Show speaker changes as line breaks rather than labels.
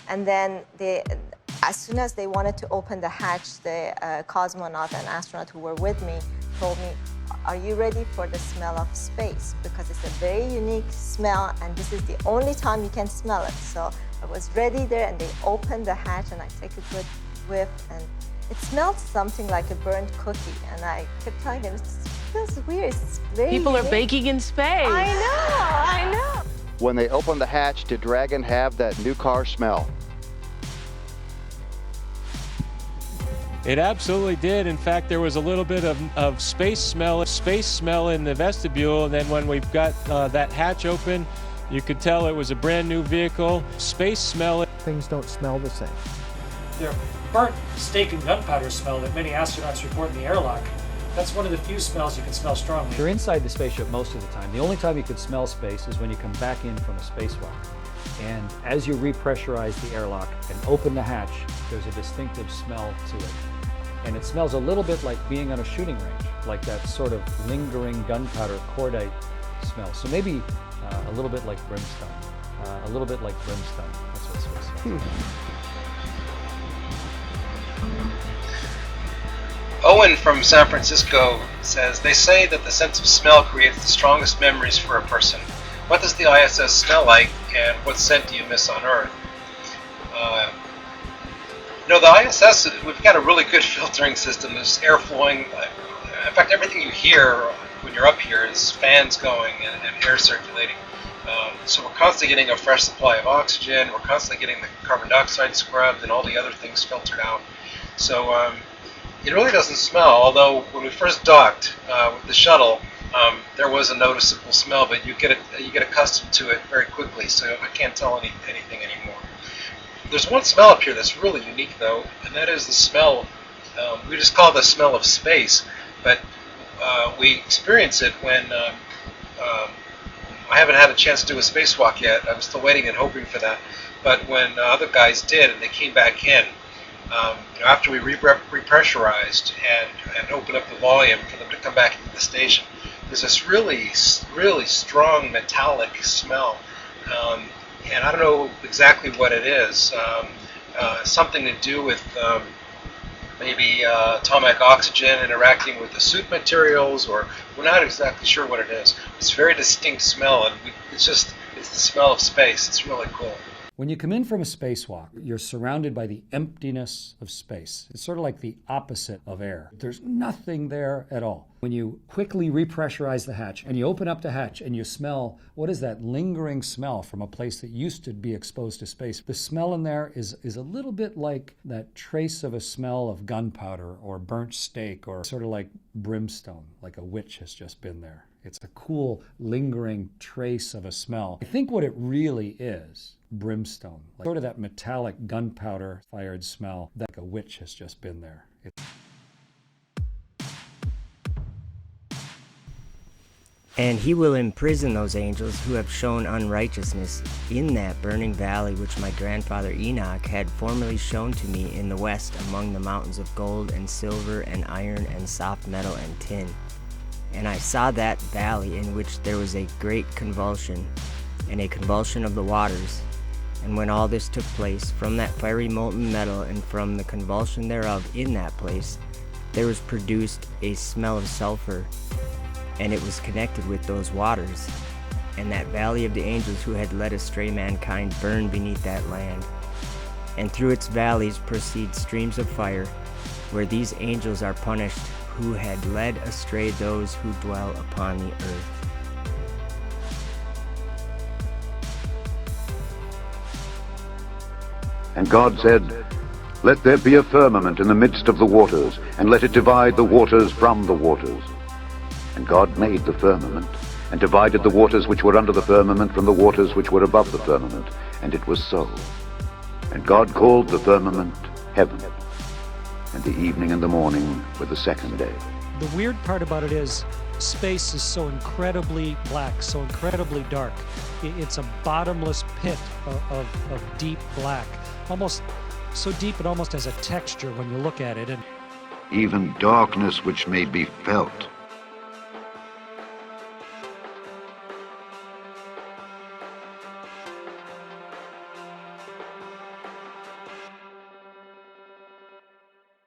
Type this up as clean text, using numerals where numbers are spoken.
And then as soon as they wanted to open the hatch, the cosmonaut and astronaut who were with me told me, "Are you ready for the smell of space? Because it's a very unique smell, and this is the only time you can smell it." So I was ready there, and they opened the hatch, and I took a good whiff, and it smelled something like a burnt cookie. And I kept telling them, "It smells weird. It's very
People
unique."
are baking in space.
I know.
When they opened the hatch, did Dragon have that new car smell?
It absolutely did. In fact, there was a little bit of space smell in the vestibule, and then when we got that hatch open, you could tell it was a brand new vehicle. Space smell.
Things don't smell the same.
The burnt steak and gunpowder smell that many astronauts report in the airlock, that's one of the few smells you can smell strongly.
You're inside the spaceship most of the time. The only time you could smell space is when you come back in from a spacewalk. And as you repressurize the airlock and open the hatch, there's a distinctive smell to it. And it smells a little bit like being on a shooting range, like that sort of lingering gunpowder cordite smell. So maybe a little bit like brimstone. A little bit like brimstone. That's what space smells like.
Owen from San Francisco says, "They say that the sense of smell creates the strongest memories for a person. What does the ISS smell like, and what scent do you miss on Earth?" The ISS, we've got a really good filtering system. There's air flowing. In fact, everything you hear when you're up here is fans going and air circulating. So we're constantly getting a fresh supply of oxygen. We're constantly getting the carbon dioxide scrubbed and all the other things filtered out. So it really doesn't smell, although when we first docked with the shuttle, there was a noticeable smell, but you get accustomed to it very quickly, so I can't tell anything anymore. There's one smell up here that's really unique, though, and that is the smell. We just call it the smell of space, but we experience it when I haven't had a chance to do a spacewalk yet. I'm still waiting and hoping for that. But when other guys did, and they came back in, after we repressurized and opened up the volume for them to come back into the station, there's this really, really strong metallic smell. And I don't know exactly what it is. Something to do with maybe atomic oxygen interacting with the suit materials, or we're not exactly sure what it is. It's a very distinct smell, and it's the smell of space. It's really cool.
When you come in from a spacewalk, you're surrounded by the emptiness of space. It's sort of like the opposite of air. There's nothing there at all. When you quickly repressurize the hatch and you open up the hatch and you smell, what is that lingering smell from a place that used to be exposed to space? The smell in there is a little bit like that trace of a smell of gunpowder or burnt steak, or sort of like brimstone, like a witch has just been there. It's a cool, lingering trace of a smell. I think what it really is, brimstone, like sort of that metallic gunpowder-fired smell, that a witch has just been there.
And he will imprison those angels who have shown unrighteousness in that burning valley which my grandfather Enoch had formerly shown to me in the west among the mountains of gold and silver and iron and soft metal and tin. And I saw that valley in which there was a great convulsion, and a convulsion of the waters. And when all this took place, from that fiery molten metal and from the convulsion thereof in that place, there was produced a smell of sulfur, and it was connected with those waters. And that valley of the angels who had led astray mankind burned beneath that land. And through its valleys proceed streams of fire, where these angels are punished, who had led astray those who dwell upon the earth.
And God said, "Let there be a firmament in the midst of the waters, and let it divide the waters from the waters." And God made the firmament, and divided the waters which were under the firmament from the waters which were above the firmament, and it was so. And God called the firmament heaven. And the evening and the morning were the second day.
The weird part about it is space is so incredibly black, so incredibly dark. It's a bottomless pit of deep black, almost so deep it almost has a texture when you look at it. And
even darkness which may be felt